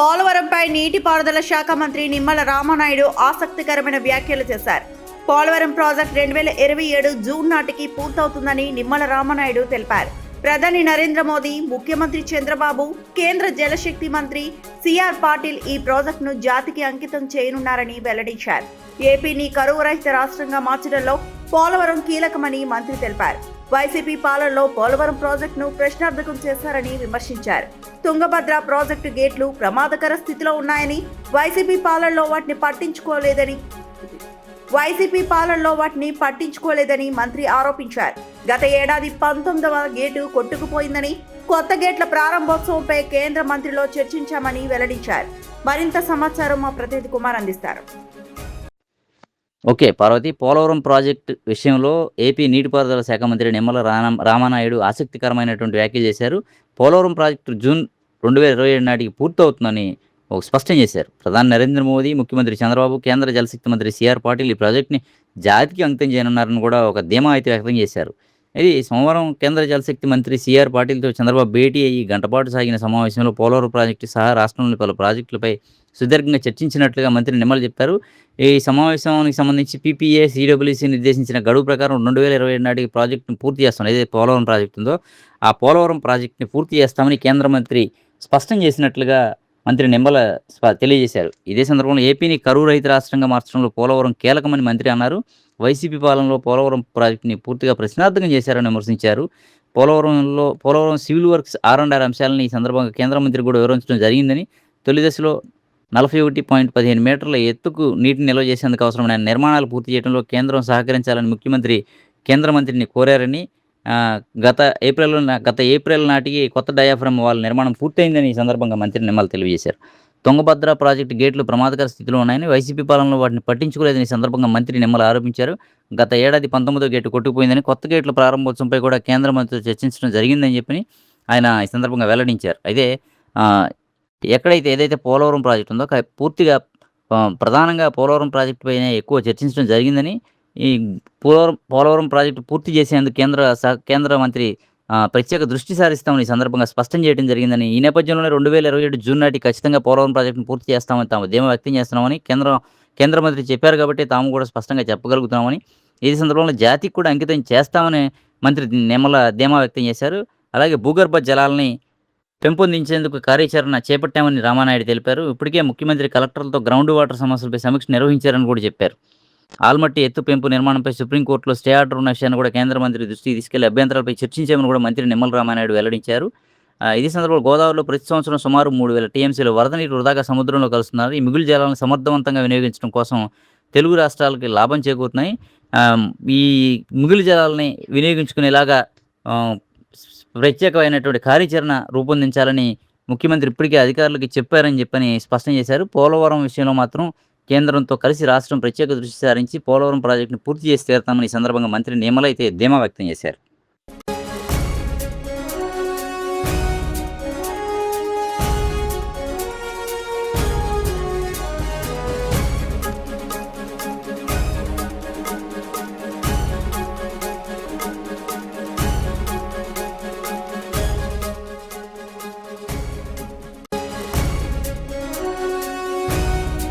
పోలవరంపై నీటిపారుదల శాఖ మంత్రి నిమ్మల రామానాయుడు ఆసక్తికరమైన వ్యాఖ్యలు చేశారు. పోలవరం ప్రాజెక్టు 2027 జూన్ నాటికి పూర్తవుతుందని నిమ్మల రామానాయుడు తెలిపారు. ప్రధాని నరేంద్ర మోదీ, ముఖ్యమంత్రి చంద్రబాబు, కేంద్ర జలశక్తి మంత్రి సిఆర్ పాటిల్ ఈ ప్రాజెక్టును జాతికి అంకితం చేయనున్నారని వెల్లడించారు. ఏపీని కరువు రహిత రాష్ట్రంగా మార్చడంలో పోలవరం కీలకమని మంత్రి తెలిపారు. వైసీపీ పాలనలో పోలవరం ప్రాజెక్టును ప్రశ్నార్థకం చేశారని విమర్శించారు. తుంగభద్ర ప్రాజెక్టు గేట్లు ప్రమాదకర స్థితిలో ఉన్నాయని, వైసీపీ పాలనలో వాటిని పట్టించుకోలేదని మంత్రి ఆరోపించారు. గత ఏడాది 19వ గేటు కొట్టుకుపోయిందని, కొత్త గేట్ల ప్రారంభోత్సవంపై కేంద్ర మంత్రిలో చర్చించామని వెల్లడించారు. మరింత సమాచారం మా ప్రతినిధి కుమార్ అందిస్తారు. ఓకే పార్వతి, పోలవరం ప్రాజెక్టు విషయంలో ఏపీ నీటిపారుదల శాఖ మంత్రి నిమ్మల రామానాయుడు ఆసక్తికరమైనటువంటి వ్యాఖ్యలు చేశారు. పోలవరం ప్రాజెక్టు జూన్ 2027 నాటికి పూర్తవుతుందని స్పష్టం చేశారు. ప్రధాని నరేంద్ర మోదీ, ముఖ్యమంత్రి చంద్రబాబు, కేంద్ర జలశక్తి మంత్రి సిఆర్ పాటిల్ ఈ ప్రాజెక్టుని జాతికి అంకితం చేయనున్నారని కూడా ఒక ధీమా అయితే వ్యక్తం చేశారు. ఇది సోమవారం కేంద్ర జలశక్తి మంత్రి సిఆర్ పాటిల్తో చంద్రబాబు భేటీ అయ్యి గంటపాటు సాగిన సమావేశంలో పోలవరం ప్రాజెక్టు సహా రాష్ట్రంలోని పలు ప్రాజెక్టులపై సుదీర్ఘంగా చర్చించినట్లుగా మంత్రి నిమ్మల చెప్పారు. ఈ సమావేశానికి సంబంధించి పీపీఏ, సిడబ్ల్యూసీ నిర్దేశించిన గడువు ప్రకారం 2027 నాటికి ప్రాజెక్టును పూర్తి చేస్తాం. ఏదైతే పోలవరం ప్రాజెక్టు ఉందో ఆ పోలవరం ప్రాజెక్టుని పూర్తి చేస్తామని కేంద్ర మంత్రి స్పష్టం చేసినట్లుగా మంత్రి నిమ్మల తెలియజేశారు. ఇదే సందర్భంలో ఏపీని కరువు రహిత రాష్ట్రంగా మార్చడంలో పోలవరం కీలకమని మంత్రి అన్నారు. వైసీపీ పాలనలో పోలవరం ప్రాజెక్టుని పూర్తిగా ప్రశ్నార్థకం చేశారని విమర్శించారు. పోలవరం సివిల్ వర్క్స్ R&R అంశాలని ఈ సందర్భంగా కేంద్ర మంత్రి కూడా వివరించడం జరిగిందని, తొలి దశలో 41.15 మీటర్ల ఎత్తుకు నీటిని నిల్వ చేసేందుకు అవసరమైన నిర్మాణాలు పూర్తి చేయడంలో కేంద్రం సహకరించాలని కేంద్ర మంత్రిని కోరారని, గత ఏప్రిల్ నాటికి కొత్త డయాఫ్రమ్ వాల్ నిర్మాణం పూర్తయిందని ఈ సందర్భంగా మంత్రి నిమ్మల తెలియజేశారు. తుంగభద్ర ప్రాజెక్టు గేట్లు ప్రమాదకర స్థితిలో ఉన్నాయని, వైసీపీ పాలనలో వాటిని పట్టించుకోలేదని ఈ సందర్భంగా మంత్రి నిమ్మల ఆరోపించారు. గత ఏడాది 19వ గేటు కొట్టుకుపోయిందని, కొత్త గేట్ల ప్రారంభోత్సవంపై కూడా కేంద్ర మంత్రితో చర్చించడం జరిగిందని చెప్పి ఆయన ఈ సందర్భంగా వెల్లడించారు. అయితే ఏదైతే పోలవరం ప్రాజెక్టు ఉందో పూర్తిగా ప్రధానంగా పోలవరం ప్రాజెక్టు పైన ఎక్కువ చర్చించడం జరిగిందని, ఈ పోలవరం ప్రాజెక్టు పూర్తి చేసేందుకు కేంద్ర మంత్రి ప్రత్యేక దృష్టి సారిస్తామని ఈ సందర్భంగా స్పష్టం చేయడం జరిగిందని, ఈ నేపథ్యంలోనే 2027 జూన్ నాటికి ఖచ్చితంగా పోలవరం ప్రాజెక్టును పూర్తి చేస్తామని తాము ధీమా వ్యక్తం చేస్తున్నామని కేంద్ర మంత్రి చెప్పారు కాబట్టి తాము కూడా స్పష్టంగా చెప్పగలుగుతున్నామని, ఈ సందర్భంలో జాతికి కూడా అంకితం చేస్తామని మంత్రి నిమ్మల ధీమా వ్యక్తం చేశారు. అలాగే భూగర్భ జలాలని పెంపొందించేందుకు కార్యాచరణ చేపట్టామని రామానాయుడు తెలిపారు. ఇప్పటికే ముఖ్యమంత్రి కలెక్టర్లతో గ్రౌండ్ వాటర్ సమస్యలపై సమీక్ష నిర్వహించారని కూడా చెప్పారు. ఆల్మట్టి ఎత్తు పెంపు నిర్మాణంపై సుప్రీంకోర్టులో స్టే ఆర్డర్ ఉన్న విషయాన్ని కూడా కేంద్ర మంత్రి దృష్టికి తీసుకెళ్లి అభ్యంతరాలపై చర్చించామని కూడా మంత్రి నిమ్మల రామానాయుడు వెల్లడించారు. ఇదే సందర్భంలో గోదావరిలో ప్రతి సంవత్సరం సుమారు 3000 టీఎంసీల వరద నీరు వృధాగా సముద్రంలో కలుస్తున్నారు. ఈ మిగులు జలాలను సమర్థవంతంగా వినియోగించడం కోసం తెలుగు రాష్ట్రాలకి లాభం చేకూరుతున్నాయి. ఈ మిగులు జలాలని వినియోగించుకునేలాగా ప్రత్యేకమైనటువంటి కార్యాచరణ రూపొందించాలని ముఖ్యమంత్రి ఇప్పటికే అధికారులకు చెప్పని స్పష్టం చేశారు. పోలవరం విషయంలో మాత్రం కేంద్రంతో కలిసి రాష్ట్రం ప్రత్యేక దృష్టి సారించి పోలవరం ప్రాజెక్టును పూర్తి చేసి తీరుతామని ఈ సందర్భంగా మంత్రి నిమ్మల అయితే ధీమా వ్యక్తం చేశారు.